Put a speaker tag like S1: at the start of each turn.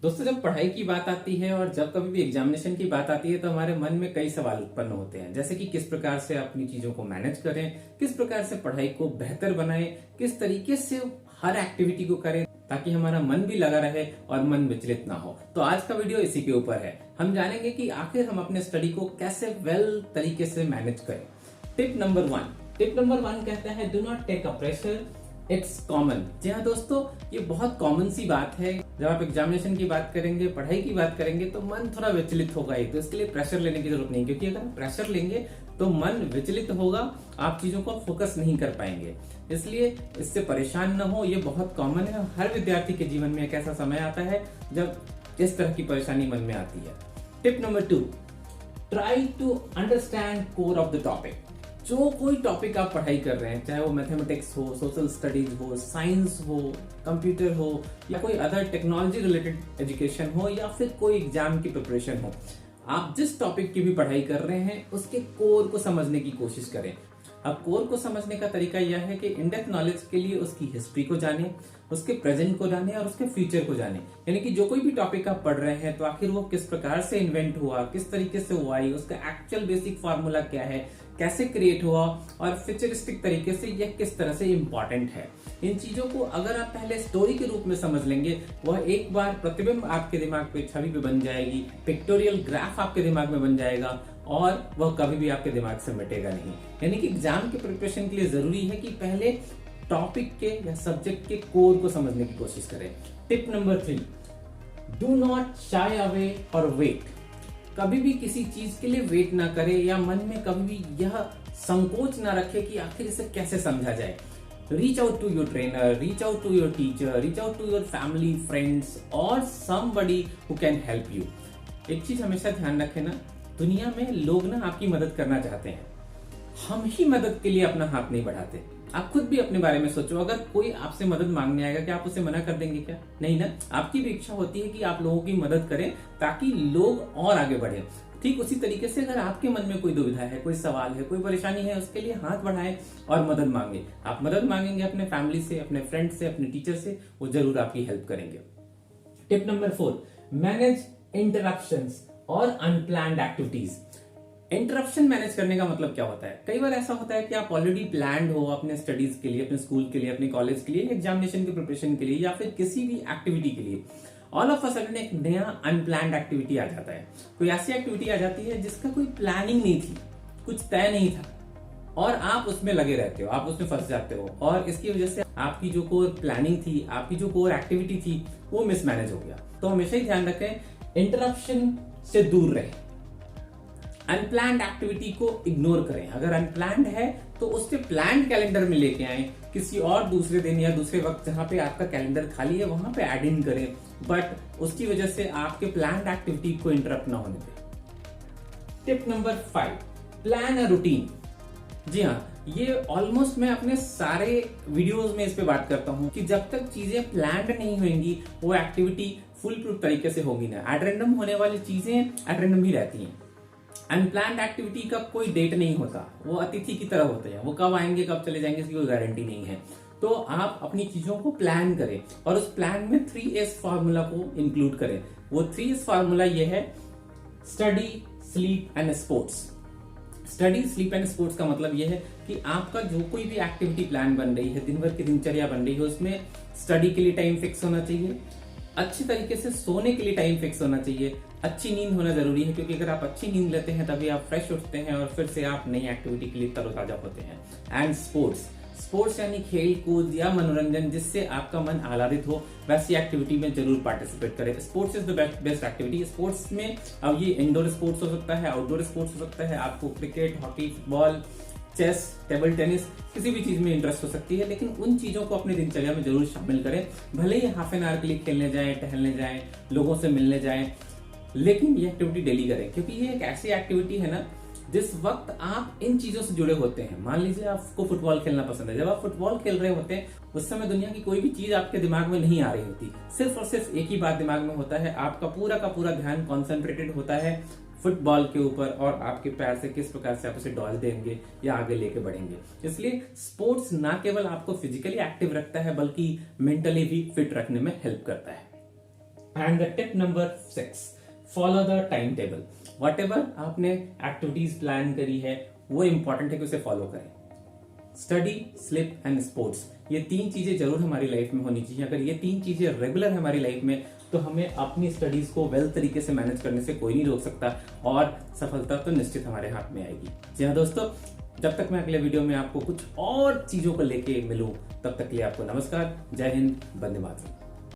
S1: दोस्तों, जब पढ़ाई की बात आती है और जब कभी भी एग्जामिनेशन की बात आती है तो हमारे मन में कई सवाल उत्पन्न होते हैं। जैसे कि किस प्रकार से अपनी चीजों को मैनेज करें, किस प्रकार से पढ़ाई को बेहतर बनाएं, किस तरीके से हर एक्टिविटी को करें ताकि हमारा मन भी लगा रहे और मन विचलित ना हो। तो आज का वीडियो इसी के ऊपर है। हम जानेंगे कि आखिर हम अपने स्टडी को कैसे वेल तरीके से मैनेज करें। टिप नंबर वन कहता है, do not take a pressure, it's common. जी हाँ दोस्तों, ये बहुत कॉमन सी बात है। जब आप एग्जामिनेशन की बात करेंगे, पढ़ाई की बात करेंगे तो मन थोड़ा विचलित होगा ही। तो इसके लिए प्रेशर लेने की जरूरत नहीं, क्योंकि अगर आप प्रेशर लेंगे तो मन विचलित होगा, आप चीजों को फोकस नहीं कर पाएंगे। इसलिए इससे परेशान न हो, ये बहुत कॉमन है। हर विद्यार्थी के जीवन में एक ऐसा समय आता है जब इस तरह की परेशानी मन में आती है। Tip number 2, try to understand core of the topic. जो कोई टॉपिक आप पढ़ाई कर रहे हैं, चाहे वो मैथमेटिक्स हो, सोशल स्टडीज हो, साइंस हो, कंप्यूटर हो, या कोई अदर टेक्नोलॉजी रिलेटेड एजुकेशन हो, या फिर कोई एग्जाम की प्रिपरेशन हो, आप जिस टॉपिक की भी पढ़ाई कर रहे हैं उसके कोर को समझने की कोशिश करें। अब कोर को समझने का तरीका यह है कि इन डेप्थ नॉलेज के लिए उसकी हिस्ट्री को जाने, उसके प्रेजेंट को जाने और उसके फ्यूचर को जाने। यानी कि जो कोई भी टॉपिक आप पढ़ रहे हैं तो आखिर वो किस प्रकार से इन्वेंट हुआ, किस तरीके से हुआ, उसका एक्चुअल बेसिक फार्मूला क्या है, कैसे क्रिएट हुआ और फ्यूचरिस्टिक तरीके से यह किस तरह से इंपॉर्टेंट है। इन चीजों को अगर आप पहले स्टोरी के रूप में समझ लेंगे, वह एक बार प्रतिबिंब आपके दिमाग पे, छवि पे बन जाएगी, पिक्टोरियल ग्राफ आपके दिमाग में बन जाएगा और वह कभी भी आपके दिमाग से मिटेगा नहीं। यानी कि एग्जाम के प्रिपरेशन के लिए जरूरी है कि पहले टॉपिक के या सब्जेक्ट के कोर को समझने की कोशिश करें। Tip number 3, do not shy away और वेट। कभी भी किसी चीज के लिए वेट ना करें या मन में कभी भी यह संकोच ना रखें कि आखिर इसे कैसे समझा जाए। Reach out to your trainer, reach out to your teacher, reach out to your family, friends और somebody who can help you. एक चीज हमेशा ध्यान रखें ना, दुनिया में लोग ना आपकी मदद करना चाहते हैं, हम ही मदद के लिए अपना हाथ नहीं बढ़ाते। आप खुद भी अपने बारे में सोचो, अगर कोई आपसे मदद मांगने आएगा, क्या आप उसे मना कर देंगे? क्या नहीं ना। आपकी भी इच्छा होती है कि आप लोगों की मदद करें ताकि लोग और आगे बढ़े। ठीक उसी तरीके से अगर आपके मन में कोई दुविधा है, कोई सवाल है, कोई परेशानी है, उसके लिए हाथ बढ़ाएं और मदद मांगे। आप मदद मांगेंगे अपने फैमिली से, अपने फ्रेंड से, अपने टीचर से, वो जरूर आपकी हेल्प करेंगे। टिप नंबर 4, मैनेज इंटरप्शंस और अनप्लान्ड एक्टिविटीज। इंटरप्शन मैनेज करने का मतलब क्या होता है? कई बार ऐसा होता है कि आप ऑलरेडी प्लान्ड हो अपने स्टडीज के लिए, अपने स्कूल के लिए, अपने कॉलेज के लिए, एग्जामिनेशन की प्रिपरेशन के लिए या फिर किसी भी एक्टिविटी के लिए। ऑल ऑफ अ सडन एक नया अनप्लान्ड एक्टिविटी आ जाता है। कोई ऐसी एक्टिविटी आ जाती है जिसका कोई प्लानिंग नहीं थी, कुछ तय नहीं था और आप उसमें लगे रहते हो, आप उसमें फंस जाते हो और इसकी वजह से आपकी जो कोर प्लानिंग थी, आपकी जो कोर एक्टिविटी थी, वो मिसमैनेज हो गया। तो हमेशा ही ध्यान रखें, इंटरप्शन से दूर रहें, अनप्लान्ड एक्टिविटी को इग्नोर करें। अगर अनप्लान्ड है तो उसके प्लान्ड कैलेंडर में लेके आए, किसी और दूसरे दिन या दूसरे वक्त जहां पे आपका कैलेंडर खाली है वहां पे ऐड इन करें, बट उसकी वजह से आपके प्लान्ड एक्टिविटी को इंटरप्ट ना होने दें। Tip number 5, plan a routine. जी हाँ, ये ऑलमोस्ट मैं अपने सारे वीडियोस में इस पे बात करता हूं कि जब तक चीजें प्लान्ड नहीं होंगी वो एक्टिविटी फुल प्रूफ तरीके से होगी ना। एट रैंडम होने वाली चीजें एट रैंडम ही रहती हैं। अनप्लान्ड एक्टिविटी का कोई डेट नहीं होता, वो अतिथि की तरह होते हैं, वो कब आएंगे कब चले जाएंगे इसकी कोई गारंटी नहीं है। तो आप अपनी चीजों को प्लान करें और उस प्लान में 3S फार्मूला को इंक्लूड करें। वो 3S फार्मूला ये है, study, sleep and sports. Study, sleep and sports का मतलब यह है कि आपका जो कोई भी एक्टिविटी प्लान बन रही है, दिन भर की दिनचर्या बन रही है, उसमें स्टडी के लिए टाइम फिक्स होना चाहिए, अच्छी तरीके से सोने के लिए टाइम फिक्स होना चाहिए, अच्छी नींद होना जरूरी है, क्योंकि अगर आप अच्छी नींद लेते हैं तभी आप फ्रेश उठते हैं और फिर से आप नई एक्टिविटी के लिए तरोताजा होते हैं। एंड स्पोर्ट्स यानी खेल कूद या मनोरंजन जिससे आपका मन आह्लादित हो, वैसी एक्टिविटी में जरूर पार्टिसिपेट करें। Sports is the best activity. Sports में अब ये इंडोर स्पोर्ट्स हो सकता है, आउटडोर स्पोर्ट्स हो सकता है, आपको cricket, hockey, football, chess, table tennis, किसी भी चीज में इंटरेस्ट हो सकती है, लेकिन उन चीजों को अपनी दिनचर्या में जरूर शामिल करें। भले ही हाफ एन आवर के लिए खेलने जाएं, टहलने जाएं, लोगों से मिलने जाएं, लेकिन ये एक्टिविटी डेली करें, क्योंकि ये एक ऐसी एक्टिविटी है ना जिस वक्त आप इन चीजों से जुड़े होते हैं। मान लीजिए आपको फुटबॉल खेलना पसंद है, जब आप फुटबॉल खेल रहे होते हैं उस समय दुनिया की कोई भी चीज आपके दिमाग में नहीं आ रही होती, सिर्फ और सिर्फ एक ही बात दिमाग में होता है, आपका पूरा का पूरा ध्यान कॉन्सेंट्रेटेड होता है फुटबॉल के ऊपर और आपके पैर से किस प्रकार से आप उसे डॉल देंगे या आगे लेके बढ़ेंगे। इसलिए स्पोर्ट्स ना केवल आपको फिजिकली एक्टिव रखता है बल्कि मेंटली भी फिट रखने में हेल्प करता है। And the tip number 6, follow the time table. What ever आपने एक्टिविटीज प्लान करी है वो इंपॉर्टेंट है कि उसे फॉलो करें। स्टडी, स्लीप एंड स्पोर्ट्स, ये 3 चीजें जरूर हमारी लाइफ में होनी चाहिए। अगर ये 3 चीजें रेगुलर है हमारी लाइफ में तो हमें अपनी स्टडीज को वेल तरीके से मैनेज करने से कोई नहीं रोक सकता और सफलता तो निश्चित हमारे हाथ में आएगी। जी हाँ दोस्तों, जब तक मैं अगले वीडियो में आपको कुछ और चीजों को लेके मिलूं तब तक के लिए आपको नमस्कार, जय हिंद, वंदे मातरम।